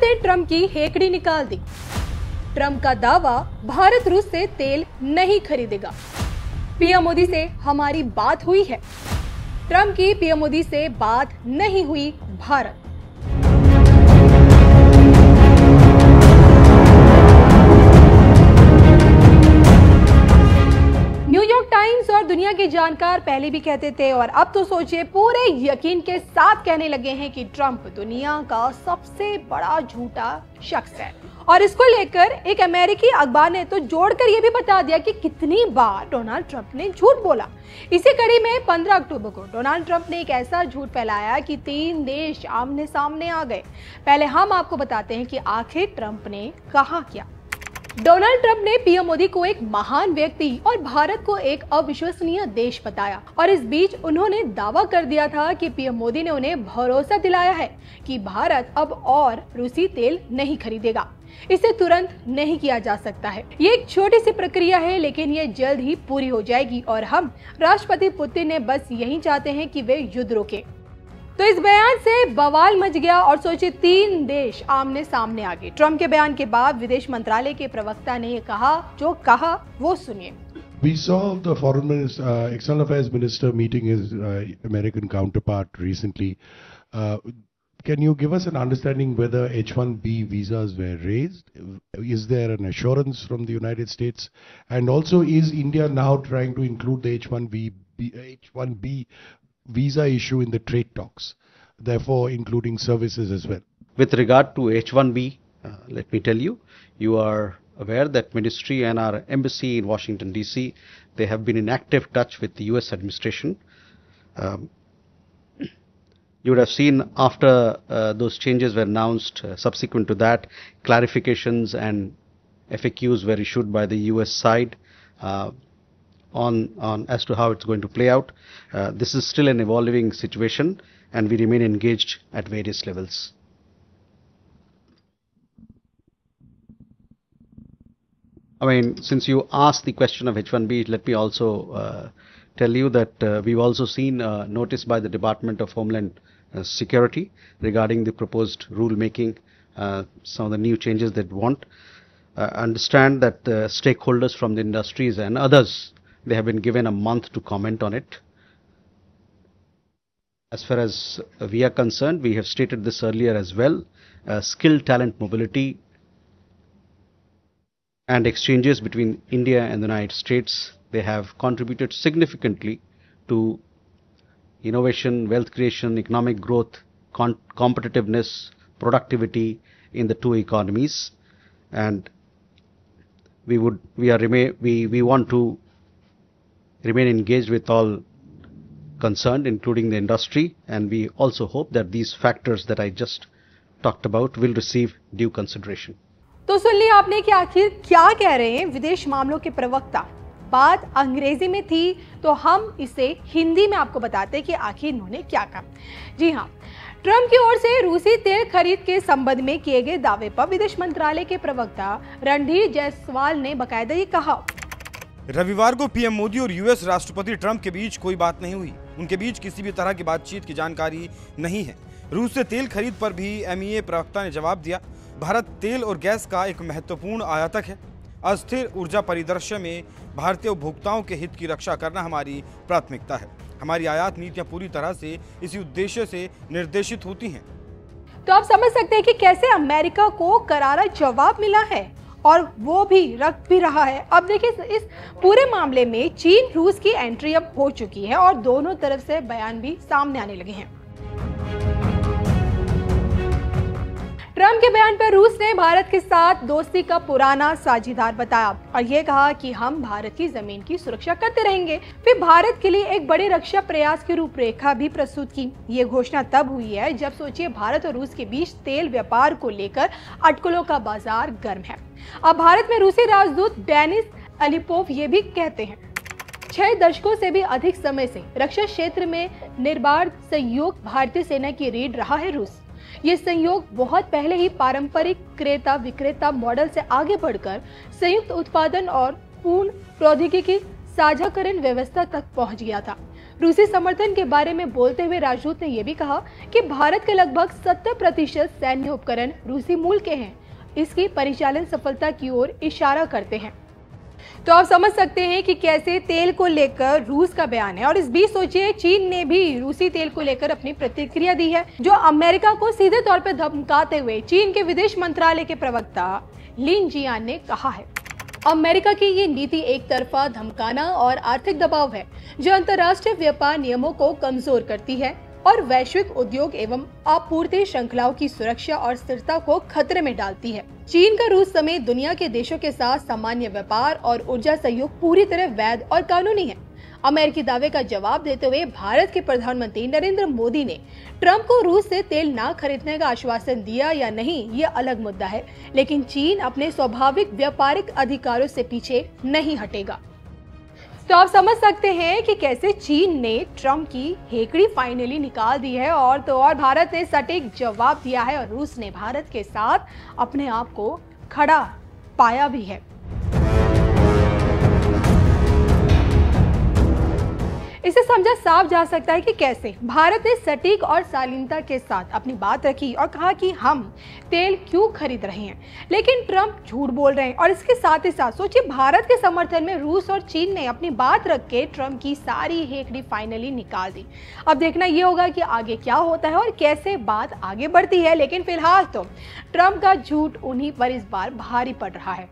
ने ट्रंप की हेकड़ी निकाल दी। ट्रंप का दावा, भारत रूस से तेल नहीं खरीदेगा। पीएम मोदी से हमारी बात हुई है। ट्रंप की पीएम मोदी से बात नहीं हुई। भारत न्यूयॉर्क टाइम्स और दुनिया के जानकार पहले भी कहते थे और अब तो सोचिए पूरे यकीन के साथ कहने लगे हैं कि ट्रंप दुनिया का सबसे बड़ा झूठा शख्स है। और इसको लेकर एक अमेरिकी अखबार ने तो जोड़कर यह भी बता दिया कि कितनी बार डोनाल्ड ट्रंप ने झूठ बोला। इसी कड़ी में 15 अक्टूबर को डोनाल्ड ट्रंप ने एक ऐसा झूठ फैलाया कि 3 देश आमने सामने आ गए। पहले हम आपको बताते हैं कि आखिर ट्रंप ने कहा क्या। डोनाल्ड ट्रंप ने पीएम मोदी को एक महान व्यक्ति और भारत को एक अविश्वसनीय देश बताया और इस बीच उन्होंने दावा कर दिया था कि पीएम मोदी ने उन्हें भरोसा दिलाया है कि भारत अब और रूसी तेल नहीं खरीदेगा। इसे तुरंत नहीं किया जा सकता है। ये एक छोटी सी प्रक्रिया है, लेकिन ये जल्द ही पूरी हो जाएगी और हम राष्ट्रपति पुतिन ने बस यही चाहते हैं कि वे युद्ध रोके। तो इस बयान से बवाल मच गया और सोचिए 3 देश आमने सामने आ गए। ट्रंप के बयान के बाद विदेश मंत्रालय के प्रवक्ता ने कहा, जो कहा वो सुनिए। We saw the External Affairs Minister meeting his American counterpart recently. Can you give us an understanding whether H-1B visas were raised? Is there an assurance from the United States? And also, is India now trying to include the H-1B visa issue in the trade talks, therefore including services as well? With regard to H-1B, let me tell you, you are aware that Ministry and our embassy in Washington, D.C., they have been in active touch with the U.S. administration. You would have seen after those changes were announced, subsequent to that, clarifications and FAQs were issued by the U.S. side on as to how it's going to play out. This is still an evolving situation and we remain engaged at various levels. I mean, since you asked the question of H-1B, let me also tell you that we've also seen a notice by the Department of Homeland Security regarding the proposed rulemaking, some of the new changes that we want. Understand that stakeholders from the industries and others, they have been given a month to comment on it. As far as we are concerned, we have stated this earlier as well, skill talent mobility and exchanges between India and the United States, they have contributed significantly to innovation, wealth creation, economic growth, competitiveness, productivity in the two economies, and we want to remain engaged with all concerned, including the industry, and we also hope that these factors that I just talked about will receive due consideration. तो सुन लिया आपने कि आखिर क्या कह रहे हैं विदेश मामलों के प्रवक्ता। बात अंग्रेजी में थी तो हम इसे हिंदी में आपको बताते हैं कि आखिर इन्होंने क्या कहा। जी हाँ, ट्रंप की ओर से रूसी तेल खरीद के संबंध में किए गए दावे पर विदेश मंत्रालय के प्रवक्ता रणधीर जायसवाल ने बकायदा ये कहा। रविवार को पीएम मोदी और यूएस राष्ट्रपति ट्रंप के बीच कोई बात नहीं हुई। उनके बीच किसी भी तरह की बातचीत की जानकारी नहीं है। रूस से तेल खरीद पर भी एमईए प्रवक्ता ने जवाब दिया। भारत तेल और गैस का एक महत्वपूर्ण आयातक है। अस्थिर ऊर्जा परिदृश्य में भारतीय उपभोक्ताओं के हित की रक्षा करना हमारी प्राथमिकता है। हमारी आयात नीतियां पूरी तरह से इसी उद्देश्य से निर्देशित होती हैं। तो आप समझ सकते हैं कि कैसे अमेरिका को करारा जवाब मिला है और वो भी रख भी रहा है। अब देखिए, इस पूरे मामले में चीन रूस की एंट्री अब हो चुकी है और दोनों तरफ से बयान भी सामने आने लगे हैं। ट्रंप के बयान पर रूस ने भारत के साथ दोस्ती का पुराना साझेदार बताया और ये कहा कि हम भारत की जमीन की सुरक्षा करते रहेंगे। फिर भारत के लिए एक बड़े रक्षा प्रयास की रूपरेखा भी प्रस्तुत की। ये घोषणा तब हुई है जब सोचिए भारत और रूस के बीच तेल व्यापार को लेकर अटकलों का बाजार गर्म है। अब भारत में रूसी राजदूत डेनिस अलिपोव ये भी कहते हैं, 6 दशकों से भी अधिक समय से रक्षा क्षेत्र में निर्बाध सहयोग भारतीय सेना की रीढ़ रहा है रूस। ये संयोग बहुत पहले ही पारंपरिक क्रेता विक्रेता मॉडल से आगे बढ़कर संयुक्त उत्पादन और पूर्ण प्रौद्योगिकी साझाकरण व्यवस्था तक पहुंच गया था। रूसी समर्थन के बारे में बोलते हुए राजदूत ने यह भी कहा कि भारत के लगभग 70% सैन्य उपकरण रूसी मूल के हैं, इसकी परिचालन सफलता की ओर इशारा करते हैं। तो आप समझ सकते हैं कि कैसे तेल को लेकर रूस का बयान है। और इस बीच सोचिए, चीन ने भी रूसी तेल को लेकर अपनी प्रतिक्रिया दी है, जो अमेरिका को सीधे तौर पर धमकाते हुए चीन के विदेश मंत्रालय के प्रवक्ता लिन जियान ने कहा है, अमेरिका की ये नीति एक तरफा धमकाना और आर्थिक दबाव है, जो अंतर्राष्ट्रीय व्यापार नियमों को कमजोर करती है और वैश्विक उद्योग एवं आपूर्ति श्रृंखलाओं की सुरक्षा और स्थिरता को खतरे में डालती है। चीन का रूस समेत दुनिया के देशों के साथ सामान्य व्यापार और ऊर्जा सहयोग पूरी तरह वैध और कानूनी है। अमेरिकी दावे का जवाब देते हुए भारत के प्रधानमंत्री नरेंद्र मोदी ने ट्रंप को रूस से तेल न खरीदने का आश्वासन दिया या नहीं, ये अलग मुद्दा है, लेकिन चीन अपने स्वाभाविक व्यापारिक अधिकारों से पीछे नहीं हटेगा। तो आप समझ सकते हैं कि कैसे चीन ने ट्रंप की हेकड़ी फाइनली निकाल दी है और भारत ने सटीक जवाब दिया है और रूस ने भारत के साथ अपने आप को खड़ा पाया भी है। इसे समझा साफ जा सकता है कि कैसे भारत ने सटीक और शालीनता के साथ अपनी बात रखी और कहा कि हम तेल क्यों खरीद रहे हैं, लेकिन ट्रंप झूठ बोल रहे हैं। और इसके साथ ही साथ सोचिए, भारत के समर्थन में रूस और चीन ने अपनी बात रख के ट्रंप की सारी हेकड़ी फाइनली निकाल दी। अब देखना यह होगा कि आगे क्या होता है और कैसे बात आगे बढ़ती है, लेकिन फिलहाल तो ट्रंप का झूठ उन्हीं पर इस बार भारी पड़ रहा है।